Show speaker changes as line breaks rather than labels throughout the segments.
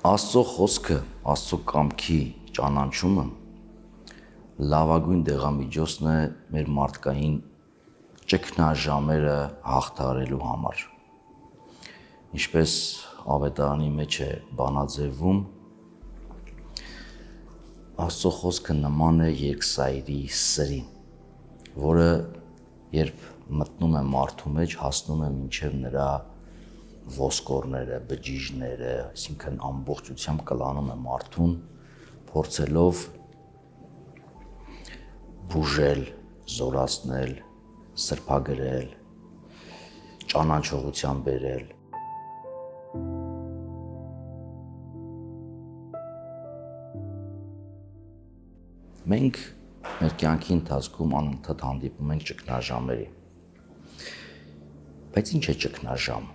Աստծո խոսքը, Աստծո կամքի ճանաչումը լավագույն դեղամիջոցն է մեր մարդկային ճգնաժամերը հաղթահարելու համար։ Ինչպես Ավետարանի մեջ է բանաձևում, Աստծո խոսքը նման է երկսայրի սրին, որը երբ մտնում է մարդու մեջ, հասնում է մինչև նրա ոսկորները, բջիջները, այսինքն ամբողջությամբ կլանում է մարդուն, փորձելով բուժել, զորացնել, սրբագրել, ճանաչողության բերել։ Մենք մեր կյանքի ընթացքում անընդհատ հանդիպում ենք ճգնաժամերի։ Բայց ինչ է ճգնաժամ։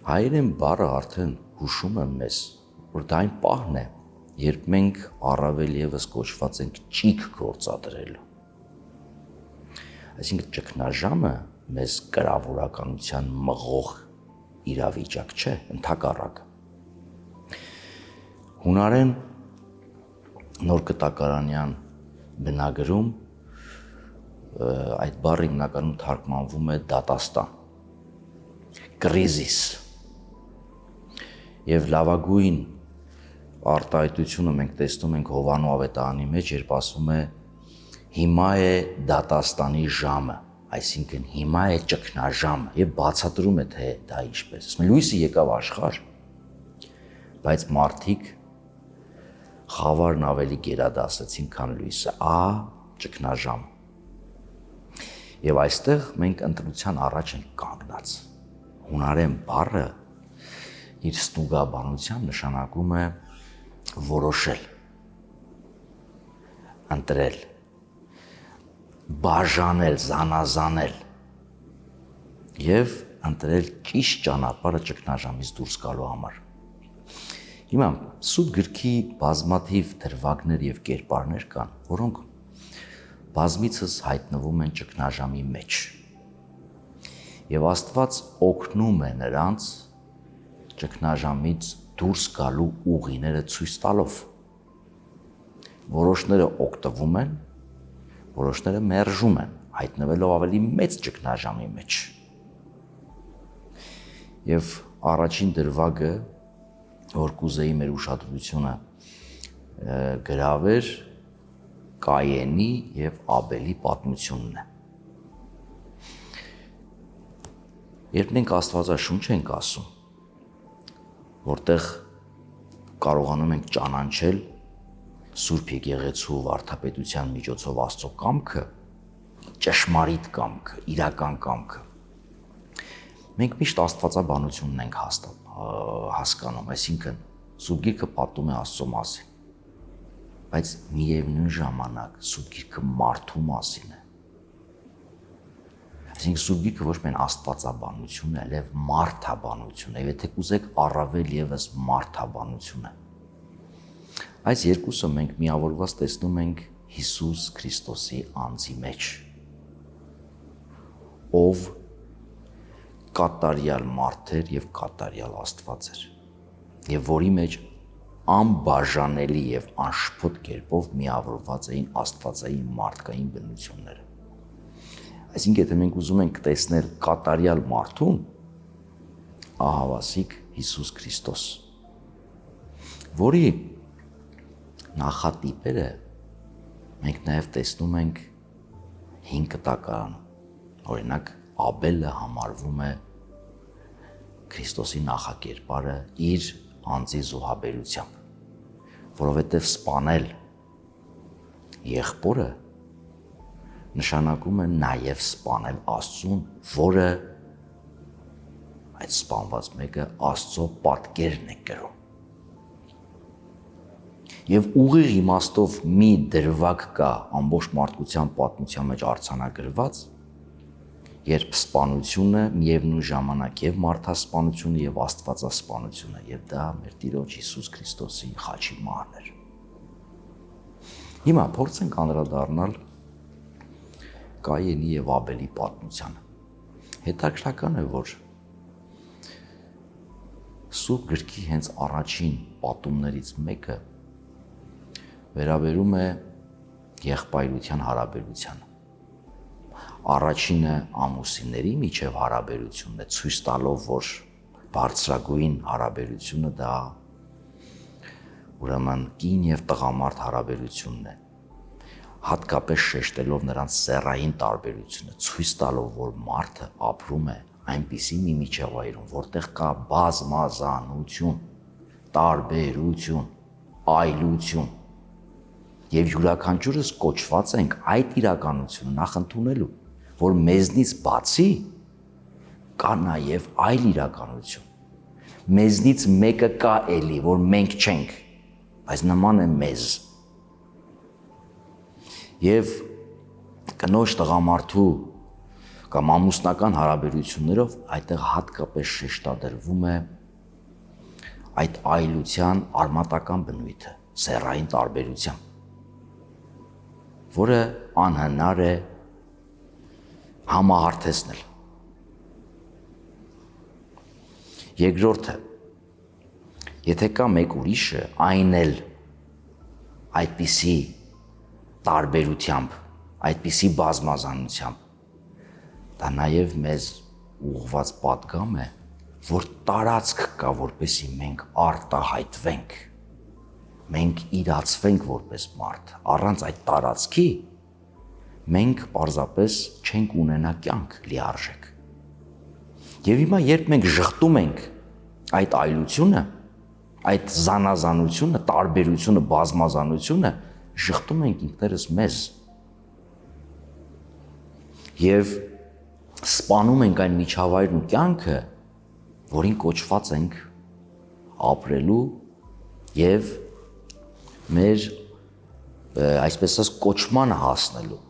Հայերեն բառը արդեն հուշում է մեզ, որ դա այն պահն է, երբ մենք առավել ևս կոչված ենք ճիգ գործադրելու։ Այսինքն ճգնաժամը մեզ կրավորականության մղող իրավիճակ չէ, ընդհակառակը։ Հունարեն նոր կտակարանյան բնագրում այդ բառը հիմնականում թարգմանվում է դատաստան, կրիզիս։ Եվ լավագույն արտահայտությունը մենք տեսնում ենք Հովհաննես ավետարանի մեջ, երբ ասվում է հիմա է դատաստանի ժամը, այսինքն հիմա է ճգնաժամը, եւ բացատրում է թե դա ինչպես։ Լույսը եկավ աշխարհ, բայց մարդիկ խավարն ավելի գերադասեցին, քան լույսը, ճգնաժամ։ Եվ այստեղ մենք ընտրության առաջ ենք կանգնած։ Հունարեն բառը իր ստուգաբանությամբ նշանակում է որոշել, ընտրել, բաժանել, զանազանել եւ ընտրել ճիշտ ճանապարհը ճգնաժամից դուրս գալու համար։ Հիմա Սուրբ գրքի բազմաթիվ դրվագներ եւ կերպարներ կան, որոնք բազմիցս հայտնվում են ճգնաժամի մեջ։ Եվ Աստված օգնում է նրանց ճգնաժամից դուրս գալու ուղիները ցույց տալով։ Որոշները օգտվում են, որոշները մերժում են, հայտնվելով ավելի մեծ ճգնաժամի մեջ։ Եվ առաջին դրվագը, որ կուզեի մեր ուշադրությունը գրավեր, Կայենի եւ Աբելի պատմությունն է։ Երբ մենք Աստվածաշունչ ենք ասում, որտեղ կարողանում ենք ճանաչել Սուրբ Եկեղեցու վարդապետության միջոցով Աստծո կամքը, ճշմարիտ կամքը, իրական կամքը, մենք միշտ աստվածաբանությունն ենք հասկանում, այսինքն Սուրբ Գիրքը պատում է Աստծո մասին, բայց միևնույն ժամանակ Սուրբ Գիրքը մարդու մասին է։ Այսինքն Սուրբ Գիրքը ոչ միայն աստվածաբանություն է, այլև մարդաբանություն է, եւ եթե կուզեք առավել ևս մարդաբանություն է։ Այս երկուսը մենք միավորված տեսնում ենք Հիսուս Քրիստոսի անձի մեջ, ով կատարյալ մարդ էր եւ կատարյալ Աստված էր, եւ որի մեջ անբաժանելի եւ անշփոթ կերպով միավորված էին աստվածային մարդկային բնությունները։ Այսինքն եթե մենք ուզում ենք տեսնել կատարյալ մարդուն, ահավասիկ Հիսուս Քրիստոս, որի նախատիպերը մենք նաեւ տեսնում ենք հին կտակարանում, օրինակ Աբելը համարվում է Քրիստոսի նախակերպարը իր անձի զոհաբերությամբ, որովհետև սպանել եղբորը նշանակում է նաև սպանել Աստծուն, որը այդ սպանված մեկը Աստծո պատկերն է կրում։ Եվ ուղիղ իմաստով մի դրվագ կա ամբողջ մարդկության պատմության մեջ արձանագրված, երբ սպանությունը միևնույն ժամանակ եւ մարդասպանությունը եւ աստվածասպանությունը, եւ դա մեր Տիրոջ Հիսուս Քրիստոսի խաչի մահն էր։ Հիմա փորձենք անդրադառնալ Կայենի եւ Աբելի պատմությանը։ Հետաքրքրական է, որ Սուրբ գրքի հենց առաջին պատումներից մեկը վերաբերում է եղբայրության հարաբերությանը։ Առաջինը ամուսինների միջև հարաբերությունն է, ցույց տալով, որ բարձրագույն հարաբերությունը դա ուրեմն կին եւ տղամարդ հարաբերությունն է, հատկապես շեշտելով նրանց սեռային տարբերությունը, ցույց տալով, որ մարդը ապրում է այնպիսի մի միջավայրում, որտեղ կա բազմազանություն, տարբերություն, այլություն, եւ յուրաքանչյուրս կոչված ենք այդ իրականությունը նախընդունելու, որ մեզնից բացի կա նաեւ այլ իրականություն, մեզնից մեկը կա էլի, որ մենք չենք, բայց նման է մեզ։ Եվ կնոջ տղամարդու կամ ամուսնական հարաբերություններով այդտեղ հատկապես շեշտադրվում է այդ այլության արմատական բնույթը, սեռային տարբերության, որը անհնար է համահարթեցնել։ Երկրորդը, եթե կա մեկ ուրիշը, այն էլ այդպիսի տարբերությամբ, այդպիսի բազմազանությամբ, դա նաև մեզ ուղղված պատգամ է, որ տարածք կա, որպեսզի մենք արտահայտվենք, մենք իրացվենք որպես մարդ, առանց այդ տարածքի մենք պարզապես չենք ունենա կյանք լիարժեք։ Եվ հիմա երբ մենք ժխտում ենք այդ այլությունը, այդ զանազանությունը, տարբերությունը, բազմազանությունը, ժխտում ենք ինքներս մեզ եւ սպանում ենք այն միջավայրն ու կյանքը, որին կոչված ենք ապրելու եւ մեր այսպես ասած կոչմանը հասնելու։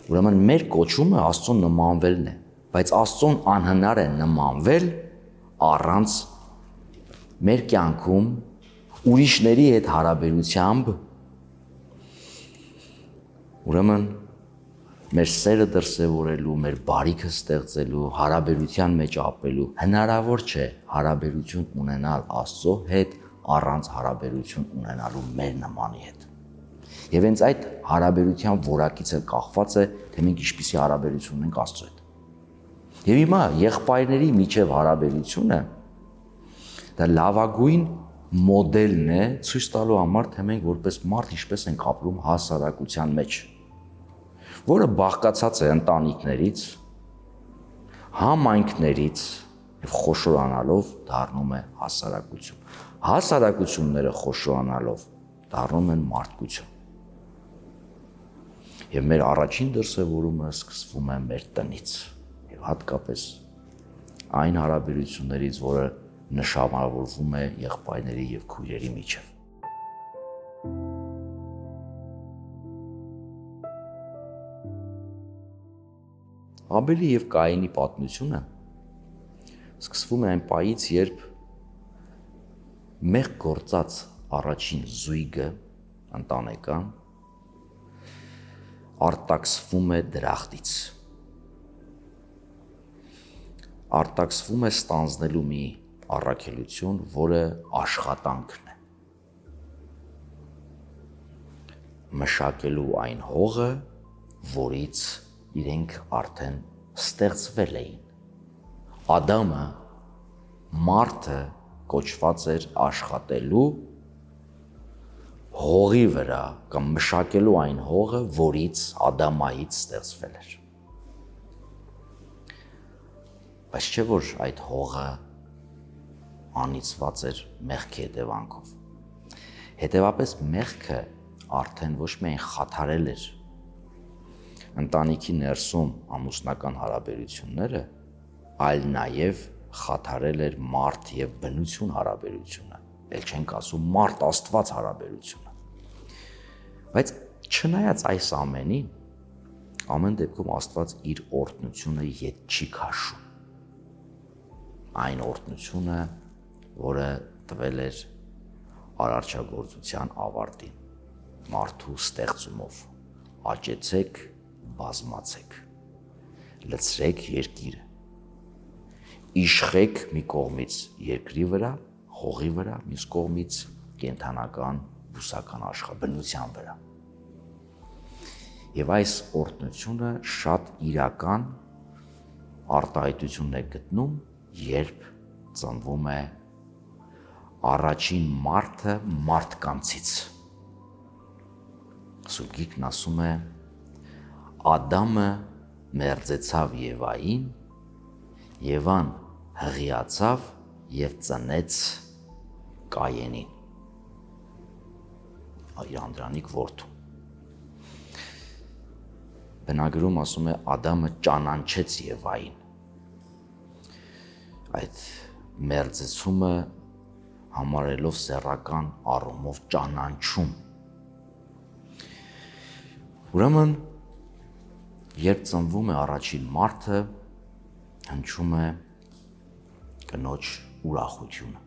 Ուրեմն մեր կոչումը Աստծուն նմանվելն է, բայց Աստծուն անհնար է նմանվել առանց մեր կյանքում ուրիշների հետ հարաբերությամբ, ուրեմն մեր սերը դրսևորելու, մեր բարիքը ստեղծելու, հարաբերության մեջ ապրելու, հնարավոր չէ հարաբերություն ունենալ Աստծո հետ առանց հարաբերություն ունենալու մեր նմանի հետ։ Եվ հենց այդ հարաբերության որակից էլ կախված է, թե մենք ինչպիսի հարաբերություն ունենք Աստծո հետ։ Եվ հիմա եղբայրների միջև հարաբերությունը դա լավագույն մոդելն է ցույց տալու համար, թե մենք որպես մարդ ինչպես ենք ապրում հասարակության մեջ, որը բաղկացած է ընտանիքներից, համայնքներից եւ խոշորանալով դառնում է հասարակություն։ Հասարակությունները խոշորանալով դառնում են մարդկություն։ Եվ մեր առաջին դրսևորումը սկսվում է մեր տնից եւ հատկապես այն հարաբերություններից, որը նշանավորվում է եղբայրների եւ քույրերի միջև։ Աբելի եւ Կայինի պատմությունը սկսվում է այն պահից, երբ մեղք գործած առաջին զույգը ընտանեկան արտաքսվում է դրախտից։ Արտաքսվում է ստանձնելու մի առաքելություն, որը աշխատանքն է։ Մշակելու այն հողը, որից իրենք արդեն ստեղծվել էին։ Ադամը, մարդը կոչված էր աշխատելու հողի վրա կամ մշակելու այն հողը, որից Ադամայից ստեղծվել էր։ Բայց չէ որ այդ հողը անիծված էր մեղքի հետևանքով։ Հետևապես մեղքը արդեն ոչ միայն խաթարել էր ընտանիքի ներսում ամուսնական հարաբերությունները, այլ նաև խաթարել էր մարդ եւ բնություն հարաբերությունը, ել չենք ասում մարդ Աստված հարաբերությունը։ Բայց չնայած այս ամենին, ամեն դեպքում Աստված իր օրհնությունը ետ չի քաշում։ Այն օրհնությունը, որը տվել էր արարչագործության ավարտին, մարդու ստեղծումով, աճեցեք, բազմացեք, լցրեք երկիրը, իշխեք մի կողմից երկրի վրա հողի վրա, մյուս կողմից կենդանական բուսական բնության վրա։ Եվ այս օրհնությունը շատ իրական արտահայտություն է գտնում, երբ ծնվում է առաջին մարդը մարդկանցից։ Սուրբ Գիրքն ասում է. Ադամը մերձեցավ Եվային, Եվան հղիացավ և ծնեց Կայենին, իր անդրանիկ որդու։ Բնագրում ասում է Ադամը ճանաչեց Եվային։ Այդ մերձեցումը համարելով սեռական առումով ճանաչում։ Ուրեմն, երբ ծնվում է առաջին մարդը, հնչում է կնոջ ուրախությունը,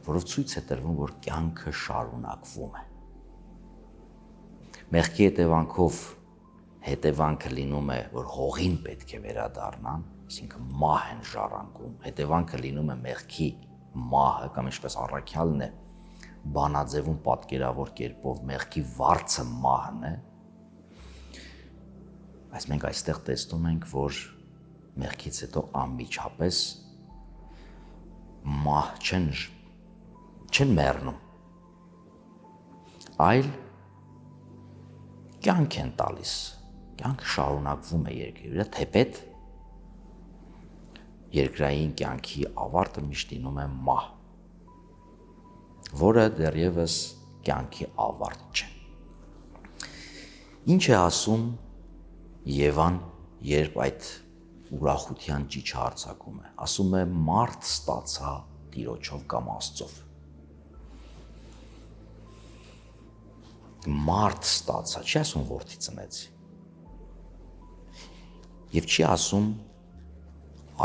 որով ցույց է տրվում, որ կյանքը շարունակվում է։ Մեղքի հետևանքը լինում է, որ հողին պետք է վերադառնան, այսինքն մահ են ժառանգում, հետևանքը լինում է մեղքի մահը, կամ ինչպես առաքյալն է բանաձևում պատկերավոր կերպով մեղքի վարձը մահն է, բայց մենք այստեղ տեսնում ենք, որ մեղքից հետո անմիջապես մահ չեն մեռնում, այլ կյանք են տալիս, կյանքը շարունակվում է երկրի վրա, թեպետ երկրային կյանքի ավարտը միշտ լինում է մահ, որը դեռևս կյանքի ավարտ չէ։ Ինչ է ասում Եվան, երբ այդ ուրախության ճիչը արձակում է, ասում է մարդ ստացա Տիրոջով կամ Աստծով։ Մարդ ստացա, չի ասում որդի ծնեցի։ Եվ չի ասում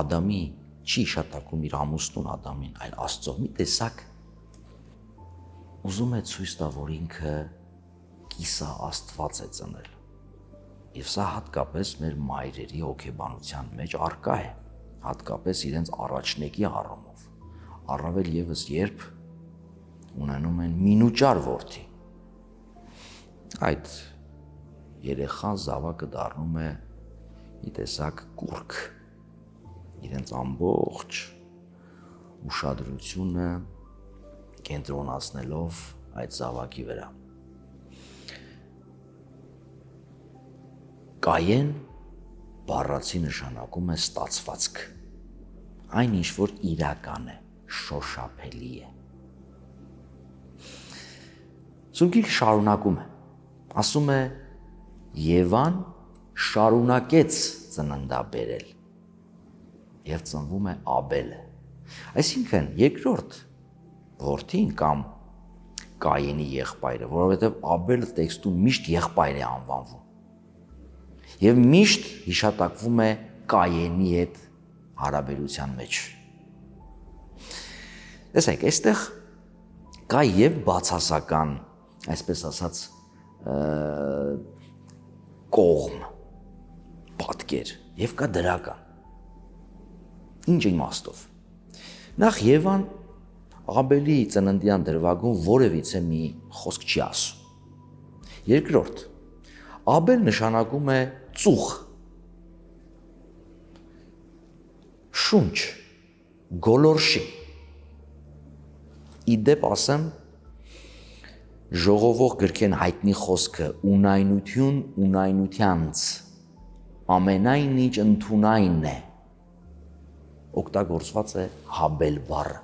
Ադամի, չի իշատակում իր ամուսնուն Ադամին, այլ Աստծով։ Մի տեսակ ուզում է ցույց տա, որ ինքը կիսա Աստված է ծնել։ Եվ սա հատկապես մեր մայրերի հոգեբանության մեջ առկա է, հատկապես իրենց առաջնեկի առումով, առավել ևս երբ ունենում են մինուճար որդի։ Այդ երեխան զավակը դառնում է մի տեսակ կուռք, իրենց ամբողջ ուշադրությունը կենտրոնացնելով այդ զավակի վրա։ Կայեն բառացի նշանակում է ստացվածք, այն ինչ որ իրական է, շոշափելի է։ Սուրբ Գիրքը շարունակում է, ասում է Եվան շարունակեց ծննդաբերել և ծնվում է Աբելը։ Այսինքն երկրորդ որդին կամ Կայենի եղբայրը, որովհետև Աբելը տեքստում միշտ եղբայր է անվանվում և միշտ հիշատակվում է Կայենի հետ հարաբերության մեջ։ Տեսեք, այստեղ կա և բացասական, այսպես ասած, կողմ, պատկեր, և կա դրական։ Ինչ իմաստով։ Նախ Եվան Աբելի ծննդյան դրվագում որևիցե մի խոսք չի ասում։ Երկրորդ, Աբել նշանակում է ծուխ, շունչ, գոլորշի։ Իդեպ ասեմ, ժողովող գրքեն հայտնի խոսքը ունայնություն ունայնությանց, ամենայն ինչ ընդունայն է, օգտագործված է Հաբել բառը։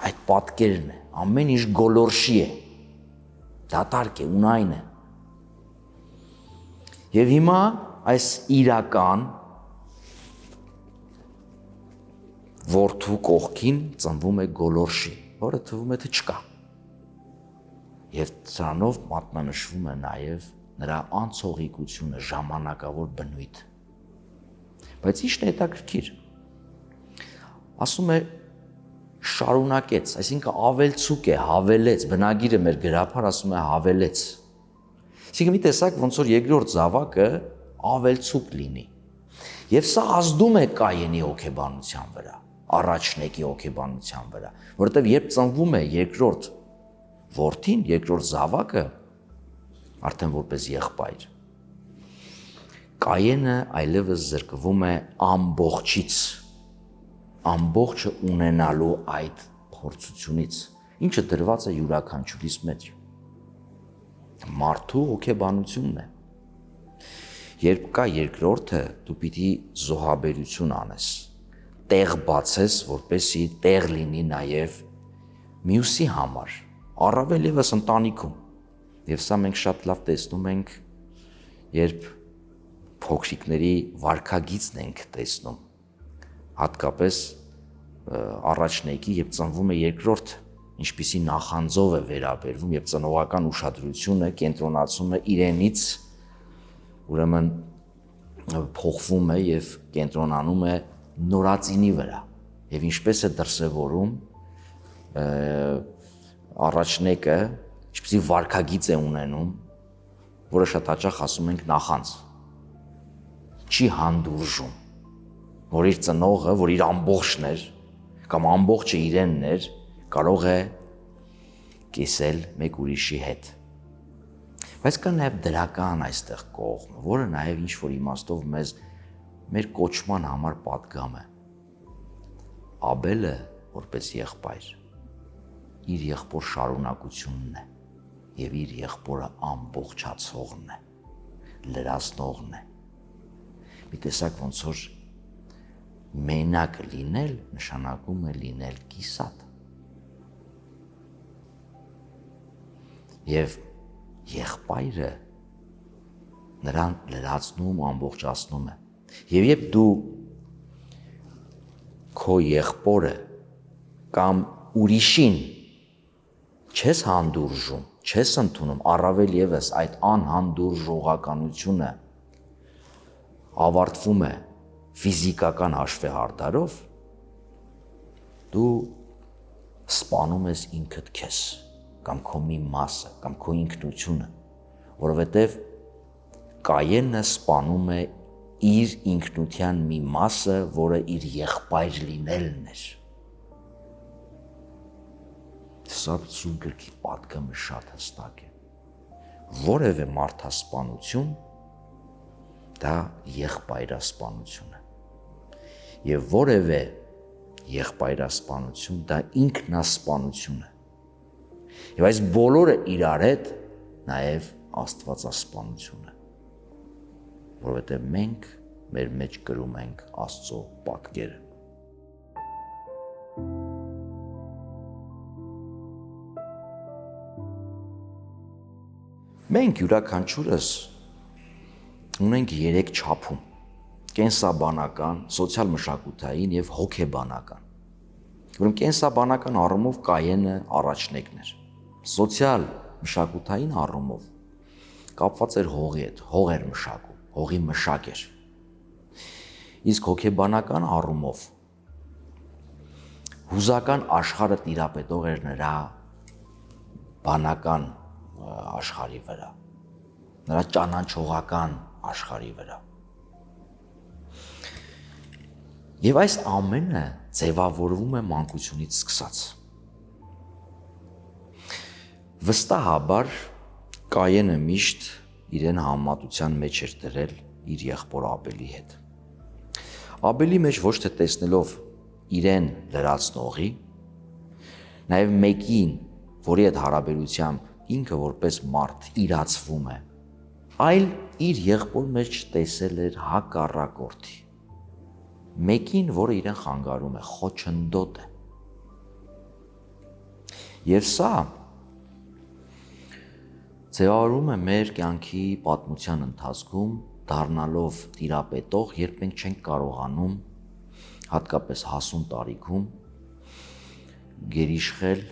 Այդ պատկերն է, ամեն ինչ գոլորշի է, դատարկ է, ունայն է։ Եվ հիմա այս իրական որդու կողքին ծնվում է գոլորշի, որը թվում է թե չկա։ Եվ սրանով մատնանշվում է նաև նրա անցողիկությունը, ժամանակավոր բնույթ։ Բայց ի՞նչն է հետաքրքիր։ Ասում է շարունակեց, այսինքն ավելցուկ է, հավելեց, բնագիրը մեր գրաբար ասում է հավելեց։ Այսինքն մի տեսակ ոնց որ երկրորդ զավակը ավելցուկ լինի։ Եվ սա ազդում է Կայենի հոգեբանության վրա։ առաջնեկի հոգեբանության վրա, որովհետև երբ ծնվում է երկրորդ որդին, երկրորդ զավակը, արդեն որպես եղբայր, Կայենը այլևս զրկվում է ամբողջից, ամբողջը ունենալու այդ փորձությունից, ինչը դրված է յուրաքանչյուրիս մեջ։ Մարդու հոգեբանությունն է։ Երբ կա երկրորդը, դու պիտի զոհաբերություն անես, տեղ բացես, որպեսզի տեղ լինի նաև մյուսի համար, առավել ևս ընտանիքում։ Եվ սա մենք շատ լավ տեսնում ենք, երբ փոքրիկների վարքագիծն ենք տեսնում, հատկապես առաջնեկի, երբ ծնվում է երկրորդը, ինչպիսի նախանձով է վերաբերվում, երբ ծնողական ուշադրությունը կենտրոնացում է իրենից, ուրեմն փոխվում է եւ կենտրոնանում է նորածինի վրա, եւ ինչպես է դրսևորում առաջնեկը, ինչպիսի վարքագիծ է ունենում, որը շատ հաճախ ասում ենք նախանձ, չի հանդուրժում, որ իր ծնողը, որ իր ամբողջն էր, կամ ամբողջը իրենն էր, կարող է կիսել մեկ ուրիշի հետ։ Բայց կա նաև դրական այստեղ կողմը, որը նաև ինչ-որ իմաստով մեզ մեր կոչման համար պատգամ է։ Աբելը, որպես եղբայր, իր եղբոր շարունակությունն է եւ իր եղբորը ամբողջացողն է, լրացնողն է։ Մի տեսակ ոնց որ մենակ լինել նշանակում է լինել կիսատ։ Եվ եղբայրը նրան լրացնում, ամբողջացնում է։ Եվ երբ դու քո եղբորը կամ ուրիշին չես հանդուրժում, չես ընդունում, առավել ևս այդ անհանդուրժողականությունը ավարտվում է ֆիզիկական հաշվեհարդարով, դու սպանում ես ինքդ քեզ, կամ քո մի մասը, կամ քո ինքնությունը, որովհետև Կայենը սպանում է իր ինքնության մի մասը, որը իր եղբայր լինելն էր։ Սա Սուրբ գրքի պատգամը շատ հստակ է։ Որևէ մարդասպանություն դա եղբայրասպանություն է։ Եվ որևէ եղբայրասպանություն դա ինքնասպանություն է։ Եվ այս բոլորը իրար հետ նաև աստվածասպանություն է, որովհետև մենք մեր մեջ կրում ենք Աստծո պատկերը։ Մենք յուրաքանչյուրս ունենք 3 չափում՝ կենսաբանական, սոցիալ-մշակութային եւ հոգեբանական։ Ուրեմն կենսաբանական առումով Կայենը առաջնեկն էր։ Սոցիալ-մշակութային առումով կապված էր հողի հետ, հող էր մշակում, հողի մշակ էր։ Իսկ հոգեբանական առումով հուզական աշխարհը տիրապետող էր նրա բանական աշխարհի վրա, նրա ճանաչողական աշխարհի վրա։ Եվ այս ամենը ձևավորվում է մանկությունից սկսած։ Վստահաբար Կայենը միշտ իրեն համեմատության մեջ էր դրել իր եղբոր Աբելի հետ։ Աբելի մեջ ոչ թե տեսնելով իրեն լրացնողի, նաև մեկին, որի հետ հարաբերությամբ ինքը որպես մարդ իրացվում է, այլ իր եղբոր մեջ տեսել էր հակառակորդի, մեկին, որը իրեն խանգարում է, խոչընդոտ է։ Եվ սա ձևավորվում է մեր կյանքի պատմության ընթացքում, դառնալով տիրապետող, երբ մենք չենք կարողանում, հատկապես հասուն տարիքում, գերիշխել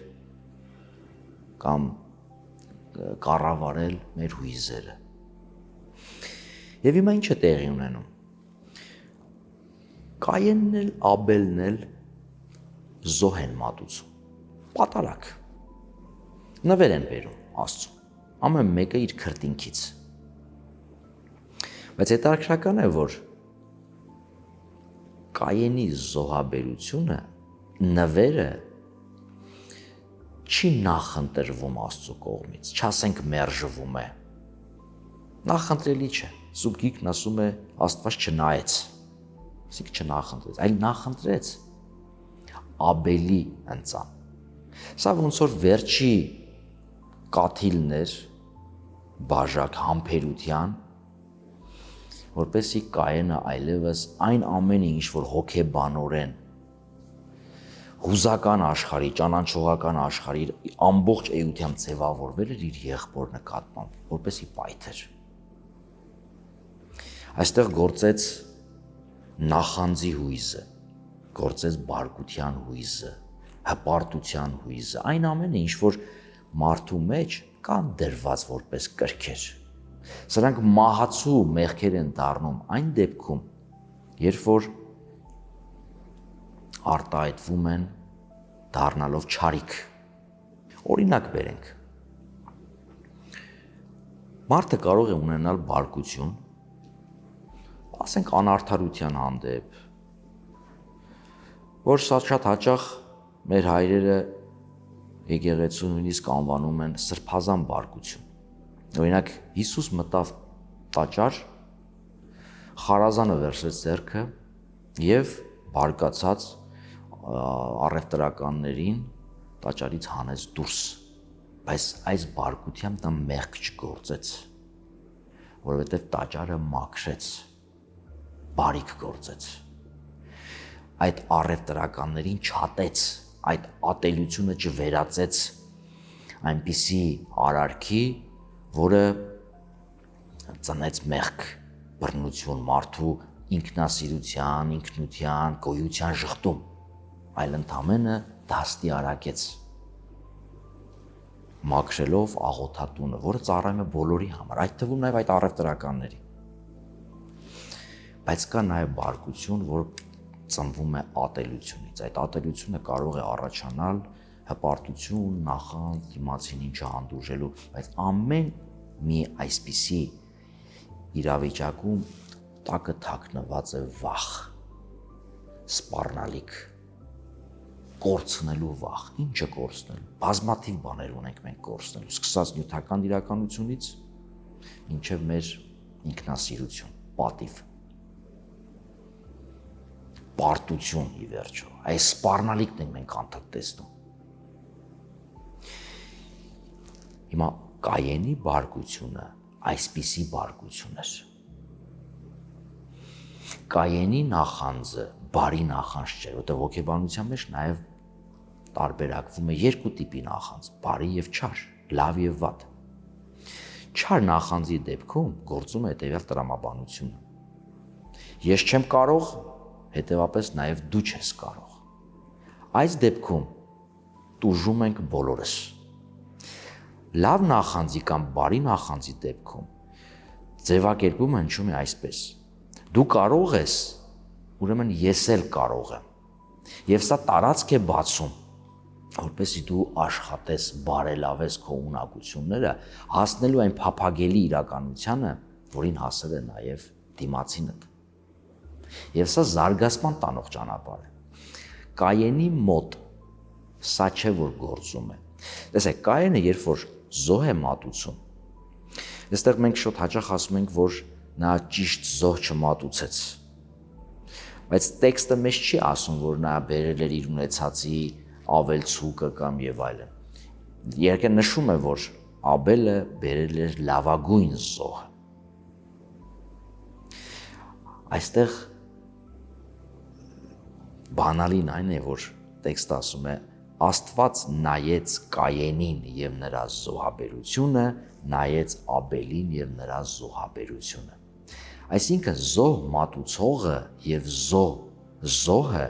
կամ կառավարել մեր հույզերը։ Եվ հիմա ինչ է տեղի ունենում։ Կայենն էլ, Աբելն էլ զոհ են մատուցում, պատարակ, նվեր են բերում Աստծուն, ամեն մեկը իր քրտինքից։ Բայց հետաքրքրական է, որ Կայենի զոհաբերությունը նվերը չի նախընտրվում Աստծո կողմից, չասենք մերժվում է։ Նախընտրելի չէ։ Սուրբ Գիրքն ասում է Աստված չնայեց, այսինքն չնախընտրեց, այլ նախընտրեց Աբելի ընծան։ Սա ոնց որ վերջի կաթիլն էր բաժակ համբերության, որպեսզի Կայենը այլևս այն ամենը, ինչ որ հոգեբանորեն հուզական աշխարհի, ճանաչողական աշխարհի ամբողջ էությամբ ձևավորվել էր իր եղբոր նկատմամբ, որպեսզի պայթեր։ Այստեղ գործեց նախանձի հույզը, գործեց բարկության հույզը, հպարտության հույզը, այն ամենը, ինչ որ մարդու մեջ կան դրված որպես կրքեր։ Սրանք մահացու մեղքեր են դառնում այն դեպքում, երբ որ արտահայտվում են դառնալով չարիք։ Օրինակ բերենք։ Մարդը կարող է ունենալ բարկություն, ասենք անարդարության հանդեպ, որ շատ հաճախ մեր հայրերը եկեղեցու նույնիսկ անվանում են սրբազան բարկություն։ Օրինակ Հիսուս մտավ տաճար, խարազանը վերցրեց ձեռքը եւ բարկացած առևտրականներին տաճարից հանեց դուրս, բայց այս բարկությամբ նա մեղք չգործեց, որովհետև տաճարը մաքրեց, բարիք գործեց, այդ առևտրականներին չատեց, այդ ատելությունը չվերածեց այնպիսի արարքի, որը ծնեց մեղք, բռնություն, մարդու ինքնասիրության, ինքնության, գոյության ժխտում, այլ ընդամենը դաստի արակեց, մաքրելով աղոթատունը, որը ծառայում է բոլորի համար, այդ թվում նաև այդ առևտրականների։ Բայց կա նաև բարկություն, որ ծնվում է ատելությունից, այդ ատելությունը կարող է առաջանալ հպարտություն, նախանձ, դիմացինին չհանդուրժելու, բայց ամեն մի այսպիսի իրավիճակում տակը թաքնված է վախ, սպառնալիք, կորցնելու վախ, ինչը կորցնելու, բազմաթիվ բաներ ունենք մենք կորցնելու, սկսած նյութական իրականությունից, մինչև մեր ինքնասիրություն, պատիվ, պարտություն ի վերջո, այս սպառնալիքն ենք մենք անդադար տեսնում։ Հիմա Կայենի բարկությունը այսպիսի բարկություն էր։ Կայենի նախանձը բարի նախանձ չէր, որտեղ հոգեբանության մեջ նաև տարբերակվում է երկու տիպի նախանձ՝ բարի եւ չար, լավ եւ վատ։ Չար նախանձի դեպքում գործում է հետևյալ տրամաբանությունը։ Ես չեմ կարող, հետևապես նաև դու չես կարող։ Այս դեպքում տուժում ենք բոլորս։ Լավ նախանձի կամ բարի նախանձի դեպքում ձևակերպումը հնչում է այսպես. դու կարող ես, ուրեմն ես էլ կարող եմ։ Եվ սա տարածք է բացում, որպեսզի դու աշխատես, բարելավես քո ունակությունները, հասնելու այն փափագելի իրականությանը, որին հասել է նաև դիմացինդ։ Եվ սա զարգացման տանող ճանապարհ է։ Կայենի մոտ սա չէ, որ գործում է։ Տեսեք, Կայենը երբ որ զոհ է մատուցում, այստեղ մենք շատ հաճախ ասում ենք, որ նա ճիշտ զոհ չմատուցեց։ Բայց տեքստը մեզ չի ասում, որ նա բերել էր իր ունեցածի ավելցուկը կամ եւ այլն։ Երկը նշում է, որ Աբելը բերել էր լավագույն զոհը։ Այստեղ բանալին այն է, որ տեքստը ասում է. Աստված նայեց Կայենին եւ նրա զոհաբերությունը, նայեց Աբելին եւ նրա զոհաբերությունը։ Այսինքն զոհ մատուցողը եւ զոհը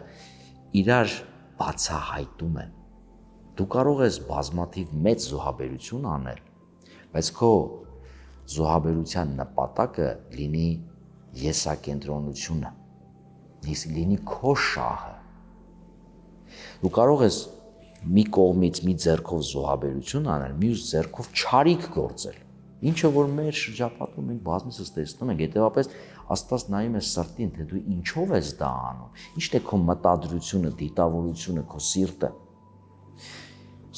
իրար բացահայտում են։ Դու կարող ես բազմաթիվ մեծ զոհաբերություն անել, բայց քո զոհաբերության նպատակը լինի եսակենտրոնությունը, լինի քո շահը։ Դու կարող ես մի կողմից մի ձեռքով զոհաբերություն անել, մյուս ձեռքով չարիք գործել, Ինչը որ մեր շրջապատում մենք բազմիցս տեսնում ենք, հետևաբար Աստված նայում է սրտին, թե դու ինչով ես դա անում, ինչն է քո մտադրությունը, դիտավորությունը, քո սիրտը։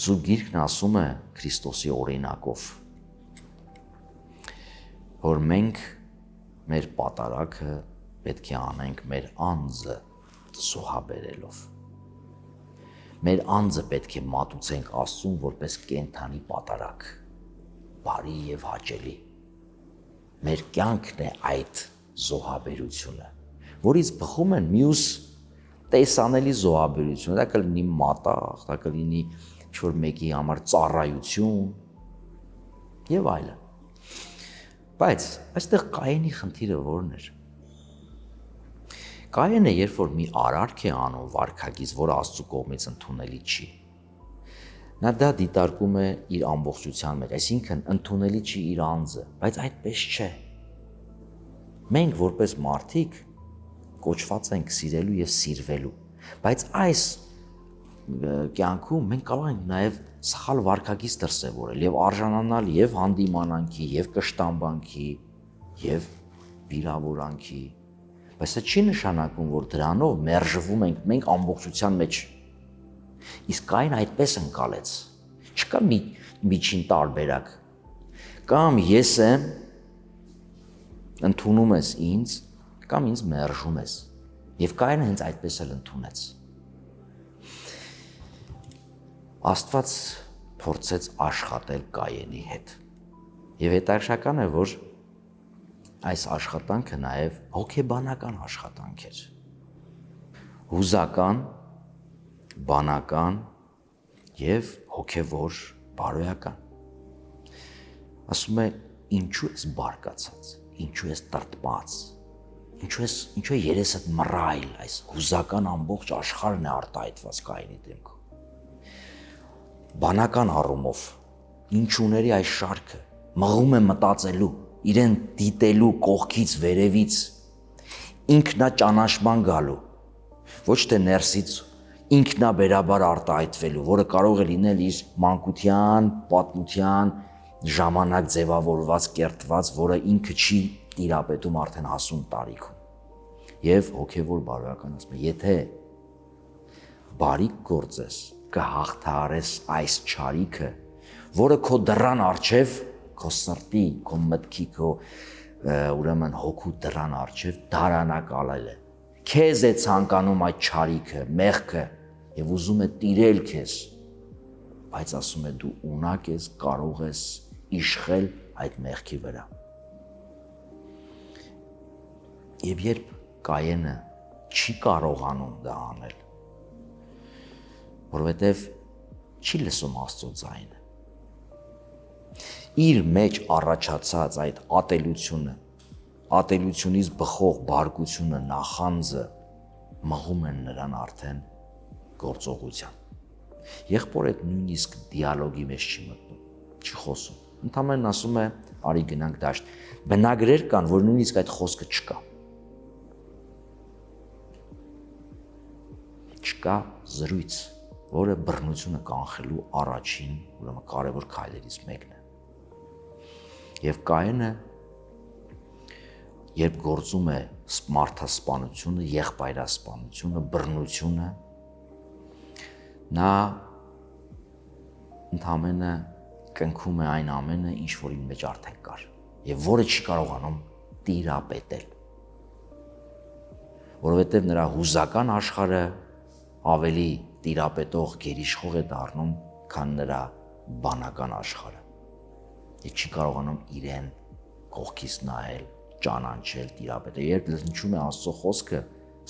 Սուրբ Գիրքն ասում է Քրիստոսի օրինակով, որ մենք մեր պատարագը պետք է անենք մեր անձը զոհաբերելով։ Մեր անձը պետք է մատուցենք Աստծուն որպես կենդանի պատարագ, բարի եւ հաճելի։ Մեր կյանքն է այդ զոհաբերությունը, որից բխում են մյուս տեսանելի զոհաբերությունը, դա կլինի մատաղ, դա կլինի ինչ-որ մեկի համար ծառայություն եւ այլն։ Բայց այստեղ Կայենի խնդիրը որն էր։ Կայենը, երբ որ մի արարք է անում վարքագիծ, որը Աստծո կողմից ընդունելի չի, նա դա դիտարկում է իր ամբողջության մեջ, այսինքն ընդունելի չի իր անձը, բայց այդպես չէ։ Մենք որպես մարդիկ կոչված ենք սիրելու եւ սիրվելու, բայց այս կյանքում մենք կարող ենք նաեւ սխալ վարքագիծ դրսևորել եւ արժանանալ եւ հանդիմանանքի, եւ կշտամբանքի, եւ վիրավորանքի, բայց դա չի նշանակում, որ դրանով մերժվում ենք մենք ամբողջության մեջ։ Իսկ Կայեն այդպես ընկալեց։ Չկա միջին տարբերակ։ Կամ ես եմ, ընդունում ես ինձ, կամ ինձ մերժում ես։ Եվ Կայենը հենց այդպես էլ ընդունեց։ Աստված փորձեց աշխատել Կայենի հետ։ Եվ հետաքրքրական է, որ այս աշխատանքը նաև հոգեբանական աշխատանք էր։ Հուզական, բանական եւ հոգեվոր բարոյական։ Ասում է, ինչու ես բարկացած, ինչու ես տրտմած, ինչու է երեսդ մռայլ, այս հուզական ամբողջ աշխարհն է արտահայտված Կայենի դեմքում։ Բանական առումով ինչուների այս շարքը մղում է մտածելու, իրեն դիտելու կողքից, վերևից, ինքնաճանաչման գալու, ոչ թե ներսից ինքնաբերաբար արտահայտվելու, որը կարող է լինել իր մանկության, պատմության ժամանակ ձևավորված, կերտված, որը ինքը չի տիրապետում արդեն հասուն տարիքում։ Եվ հոգևոր բարոյական ասում է, եթե բարիք գործես, կհաղթահարես այս չարիքը, որը քո դռան առջև, քո սրտի, քո մտքի, քո ուրեմն հոգու դռան առջև դարանակալել է։ Քեզ է ցանկանում այդ չարիքը, մեղքը եւ ուզում է տիրել քեզ, բայց ասում է դու ունակ ես, կարող ես իշխել այդ մեղքի վրա։ Եվ երբ Կայենը չի կարողանում դա անել, որովհետև չի լսում Աստծո ձայնը, իր մեջ առաջացած այդ ատելությունը, ատելությունից բխող բարկությունը, նախանձը մղում են նրան արդեն գործողության։ Եղբորը նույնիսկ դիալոգի մեջ չի մտնում, չի խոսում։ Ընդհանրապես ասում է, արի գնանք դաշտ։ Բնագրեր կան, որ նույնիսկ այդ խոսքը չկա։ Չկա զրույց, որը բռնությունը կանխելու առաջին, ուրեմն կարևոր քայլերից մեկն է։ Եվ Կայենը, երբ գործում է մարդասպանությունը, եղբայրասպանությունը, բռնությունը, նա ընդամենը կնքում է այն ամենը, ինչ որ իր մեջ արդեն կար, եւ որը չի կարողանում տիրապետել, որովհետեւ նրա հուզական աշխարհը ավելի տիրապետող գերիշխող է դառնում, քան նրա բանական աշխարհը։ Եվ չի կարողանում իրեն կողքից նայել, ճանաչել, տիրապետել։ Երբ լսում է Աստծո խոսքը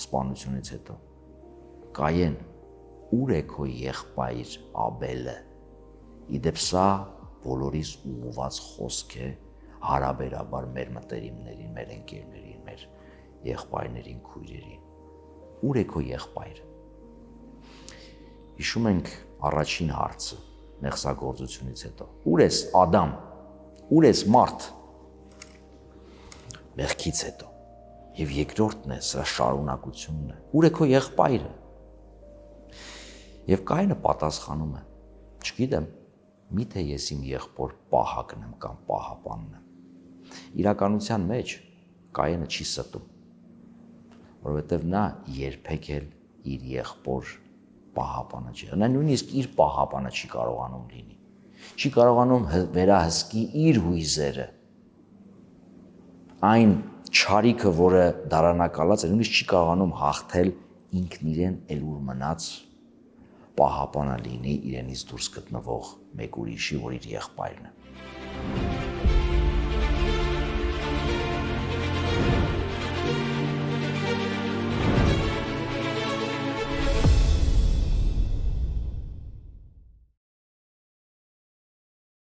սպանությունից հետո, Կայեն, ուր է քո եղբայր Աբելը։ Իդեպ սա բոլորիս ուղղված խոսք է հարաբերաբար մեր մտերիմներին, մեր ընկերներին, մեր եղբայրներին, քույրերին։ Ուր է քո եղբայրը։ Հիշում ենք առաջին հարցը մեղսագործությունից հետո։ Ուր ես Ադամ, ուր ես մարդ։ Մեղքից հետո։ Եվ երկրորդն է, սրա շարունակությունն է։ Ուր է քո եղբայրը։ Եվ Կայենը պատասխանում է. չգիտեմ, Միթե ես իմ եղբոր պահակն եմ կամ պահապանն եմ։ Իրականության մեջ Կայենը չի ստում, որովհետև նա երբեք էլ իր եղբոր պահապանը չի։ Նա նույնիսկ իր պահապանը չի կարողանում լինի։ Չի կարողանում վերահսկի իր հույզերը։ Այն չարիքը, որը դարանակալած է, նույնիսկ չի կարողանում հաղթել ինքն իրեն էլ ուր մնաց պահապանը լինի իրենից դուրս գտնվող մեկ ուրիշի, որ իր եղբայրն է։